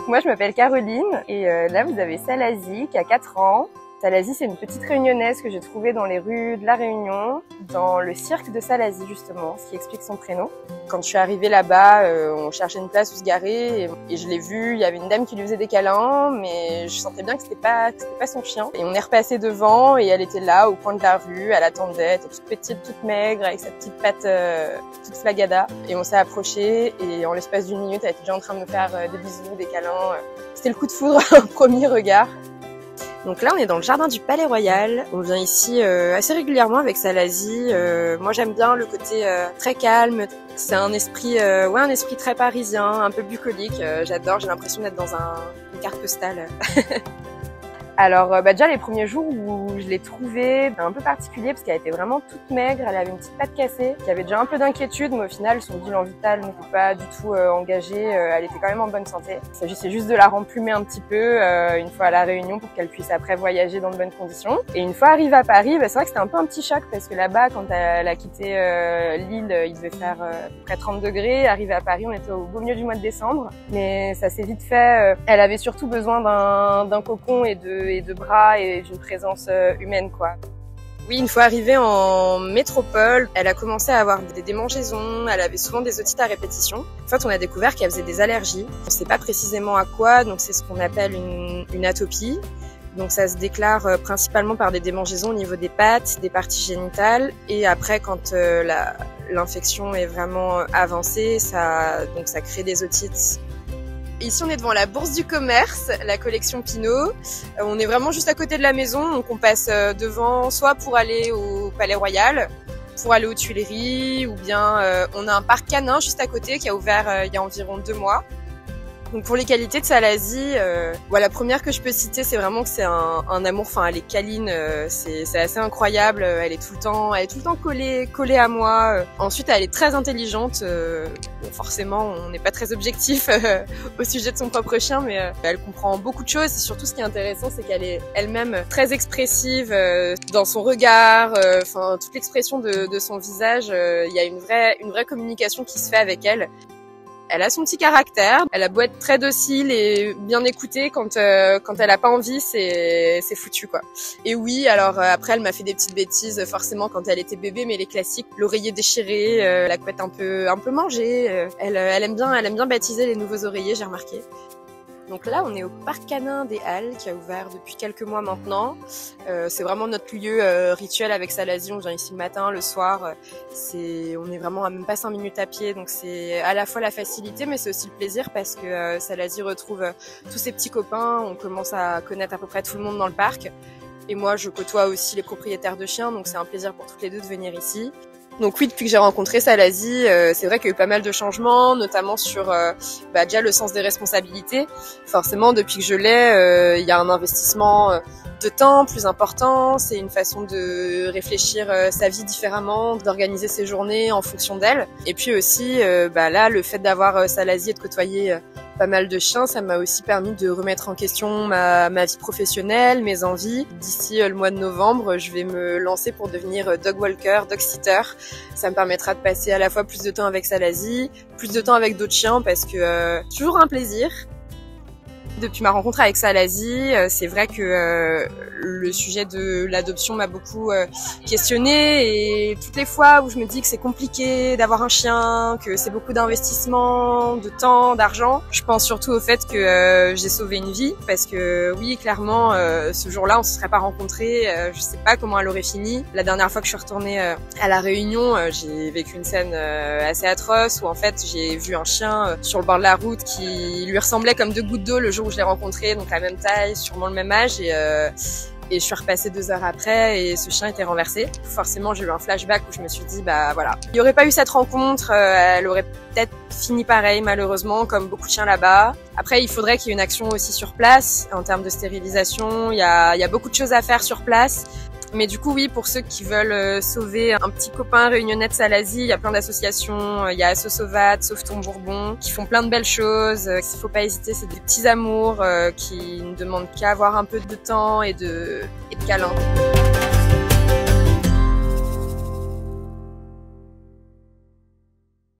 Donc moi je m'appelle Caroline et là vous avez Salazie qui a 4 ans. Salazie, c'est une petite réunionnaise que j'ai trouvée dans les rues de La Réunion, dans le cirque de Salazie justement, ce qui explique son prénom. Quand je suis arrivée là-bas, on cherchait une place où se garer et je l'ai vue, il y avait une dame qui lui faisait des câlins, mais je sentais bien que c'était pas son chien. Et on est repassé devant et elle était là, au coin de la rue, elle attendait, elle était toute petite, toute maigre, avec sa petite patte toute flagada. Et on s'est approchés et en l'espace d'1 minute, elle était déjà en train de me faire des bisous, des câlins. C'était le coup de foudre au premier regard. Donc là, on est dans le jardin du Palais Royal. On vient ici assez régulièrement avec Salazie. Moi, j'aime bien le côté très calme. C'est un esprit, un esprit très parisien, un peu bucolique. J'adore. J'ai l'impression d'être dans une carte postale. Alors déjà les premiers jours où je l'ai trouvée, un peu particulier parce qu'elle était vraiment toute maigre, elle avait une petite patte cassée, il y avait déjà un peu d'inquiétude, mais au final son bilan vital n'était pas du tout engagé, elle était quand même en bonne santé. Il s'agissait juste de la remplumer un petit peu une fois à La Réunion pour qu'elle puisse après voyager dans de bonnes conditions. Et une fois arrivée à Paris, c'est vrai que c'était un peu un petit choc parce que là-bas quand elle a quitté l'île, il devait faire à peu près 30 degrés. Arrivée à Paris, on était au beau milieu du mois de décembre, mais ça s'est vite fait. Elle avait surtout besoin d'un cocon et de bras et d'une présence humaine, quoi. Oui, une fois arrivée en métropole, elle a commencé à avoir des démangeaisons, elle avait souvent des otites à répétition. En fait, on a découvert qu'elle faisait des allergies. On ne sait pas précisément à quoi, donc c'est ce qu'on appelle une atopie. Donc ça se déclare principalement par des démangeaisons au niveau des pattes, des parties génitales, et après quand l'infection est vraiment avancée, ça crée des otites. Ici, on est devant la Bourse du Commerce, la collection Pinault. On est vraiment juste à côté de la maison, donc on passe devant soit pour aller au Palais Royal, pour aller aux Tuileries, ou bien on a un parc canin juste à côté qui a ouvert il y a environ 2 mois. Donc pour les qualités de Salazie, la première que je peux citer, c'est vraiment que c'est un amour. Enfin, elle est câline, c'est assez incroyable. Elle est tout le temps collée à moi. Ensuite, elle est très intelligente. Bon, forcément, on n'est pas très objectif au sujet de son propre chien, mais elle comprend beaucoup de choses. Et surtout, ce qui est intéressant, c'est qu'elle est elle-même très expressive dans son regard. Enfin, toute l'expression de son visage. Il y a une vraie communication qui se fait avec elle. Elle a son petit caractère, elle a beau être très docile et bien écoutée, quand elle a pas envie, c'est foutu, quoi. Et oui, alors après elle m'a fait des petites bêtises forcément quand elle était bébé, mais les classiques, l'oreiller déchiré, la couette un peu mangée, elle aime bien baptiser les nouveaux oreillers, j'ai remarqué. Donc là, on est au parc canin des Halles qui a ouvert depuis quelques mois maintenant. C'est vraiment notre lieu rituel avec Salazie. On vient ici le matin, le soir. On est vraiment à même pas 5 minutes à pied. Donc c'est à la fois la facilité, mais c'est aussi le plaisir parce que Salazie retrouve tous ses petits copains. On commence à connaître à peu près tout le monde dans le parc. Et moi, je côtoie aussi les propriétaires de chiens. Donc c'est un plaisir pour toutes les deux de venir ici. Donc oui, depuis que j'ai rencontré Salazie, c'est vrai qu'il y a eu pas mal de changements, notamment sur déjà le sens des responsabilités. Forcément, depuis que je l'ai, il y a un investissement de temps plus important, c'est une façon de réfléchir sa vie différemment, d'organiser ses journées en fonction d'elle. Et puis aussi, là, le fait d'avoir Salazie et de côtoyer pas mal de chiens, ça m'a aussi permis de remettre en question ma vie professionnelle, mes envies. D'ici le mois de novembre, je vais me lancer pour devenir dog walker, dog sitter. Ça me permettra de passer à la fois plus de temps avec Salazie, plus de temps avec d'autres chiens parce que c'est toujours un plaisir. Depuis ma rencontre avec Salazie, c'est vrai que le sujet de l'adoption m'a beaucoup questionnée et toutes les fois où je me dis que c'est compliqué d'avoir un chien, que c'est beaucoup d'investissement, de temps, d'argent, je pense surtout au fait que j'ai sauvé une vie parce que oui, clairement, ce jour-là, on se serait pas rencontrés, je sais pas comment elle aurait fini. La dernière fois que je suis retournée à La Réunion, j'ai vécu une scène assez atroce où en fait j'ai vu un chien sur le bord de la route qui lui ressemblait comme 2 gouttes d'eau le jour où je l'ai rencontré, donc la même taille, sûrement le même âge et je suis repassée 2 heures après et ce chien était renversé. Forcément, j'ai eu un flashback où je me suis dit, voilà. Il n'y aurait pas eu cette rencontre, elle aurait peut-être fini pareil, malheureusement, comme beaucoup de chiens là-bas. Après, il faudrait qu'il y ait une action aussi sur place, en termes de stérilisation. Il y a beaucoup de choses à faire sur place. Mais du coup, oui, pour ceux qui veulent sauver un petit copain réunionnais de Salazie, il y a plein d'associations. Il y a Asso Sauvat, Sauve ton Bourbon, qui font plein de belles choses. Il faut pas hésiter, c'est des petits amours qui ne demandent qu'à avoir un peu de temps et de câlins.